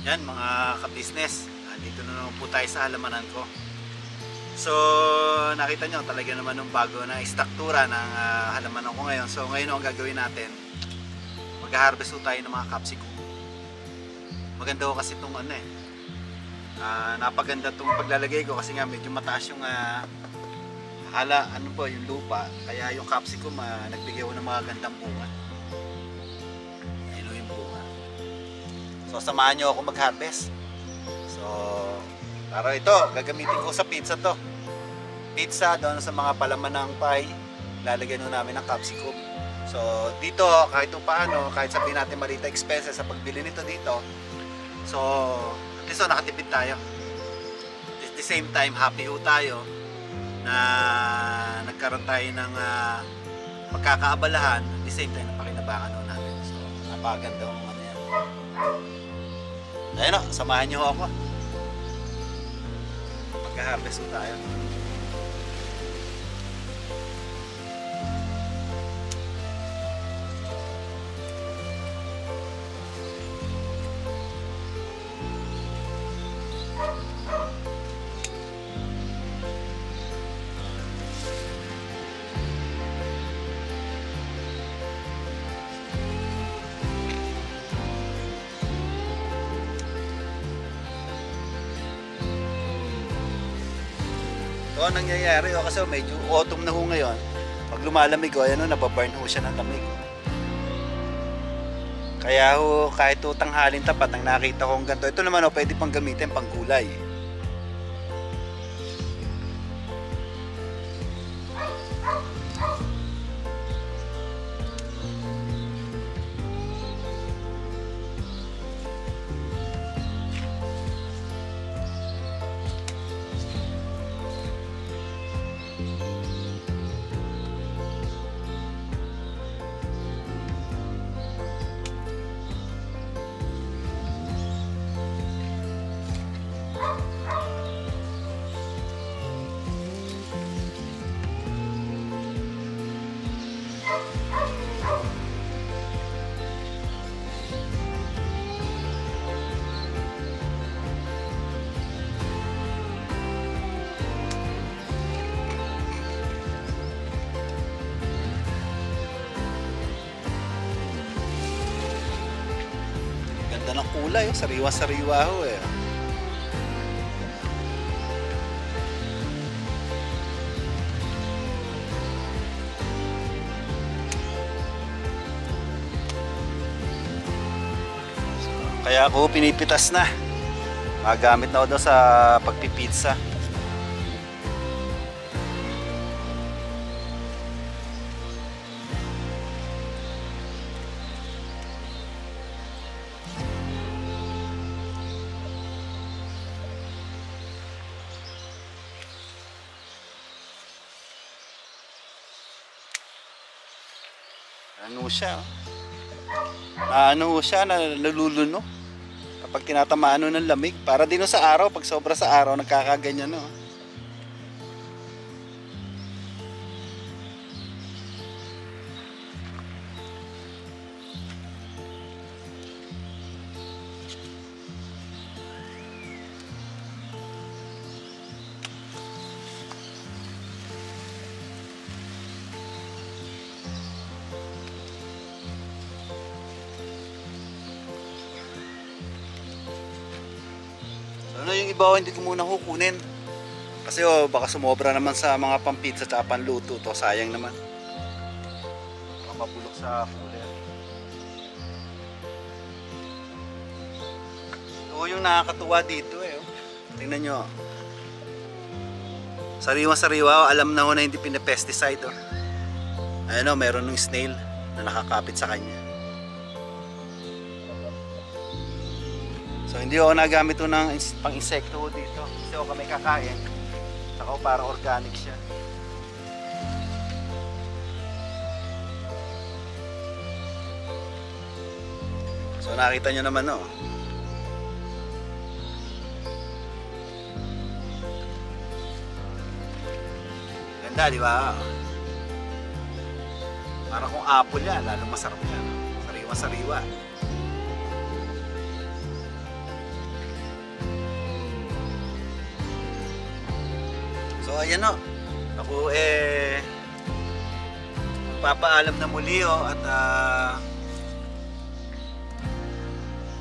Yan mga ka-business, dito na naman po tayo sa halamanan ko. So nakita nyo talaga naman yung bago na istruktura ng halamanan ko ngayon. So ngayon ang gagawin natin, mag-harvest po tayo ng mga capsicum. Maganda ko kasi itong napaganda itong paglalagay ko kasi nga medyo mataas yung yung lupa, kaya yung capsicum nagbigay ko ng mga gandang bunga. Ayun yung bunga. So samahan nyo ako mag-harvest. So para ito gagamitin ko sa pizza to. Pizza doon sa mga palaman ng pie, lalagyan nun namin ng capsicum. So dito kahit paano, kahit sabihin natin malita expenses sa pagbili nito dito, so at least nakatipid tayo. At the same time happy ho tayo na nagkaroon tayo ng pagkakaabalahan, at the same time napakinabangan ho natin. So napakaganda ho yan. Ayun o, samahan nyo ako. Magka-harvest ho tayo. So nangyayari kasi medyo autumn na ho ngayon. Pag lumalamig ayan nababurn ho siya ng lamig. Kaya ho kahit tanghalin tapat ang nakita ko ganito. Ito naman pwede pang gamitin pang gulay. Ganda ng kulay, sariwa-sariwa ho eh. Kaya ako pinipitas na. Magamit na ako daw sa pagpipizza. Ano siya, naluluno kapag tinatamaan ng lamig. Para din sa araw, pag sobra sa araw nagkakaganyan no. Yung iba hindi ko muna kukunin kasi baka sumobra naman sa mga pampizza at panluto to, sayang naman baka mabulok sa cooler. Ito yung nakakatuwa dito tingnan nyo, sariwa-sariwa, alam na ho na hindi pinapesticide ayun meron ng snail na nakakapit sa kanya. So hindi ako nagamit ng pang-insekto dito kasi ako kami kakain. Saka parang organic siya. So nakita nyo naman ganda di ba? Parang kung apple yan, lalo masarap yan. Sariwa-sariwa. So ayan o. Ako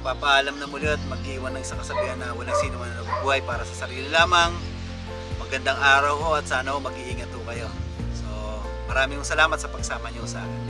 papaalam na muli at mag-iwan ng isang kasabihan na walang sino man nabubuhay para sa sarili lamang. Magandang araw ho at sana ho mag-iingat ho kayo. So maraming salamat sa pagsama niyo sa akin.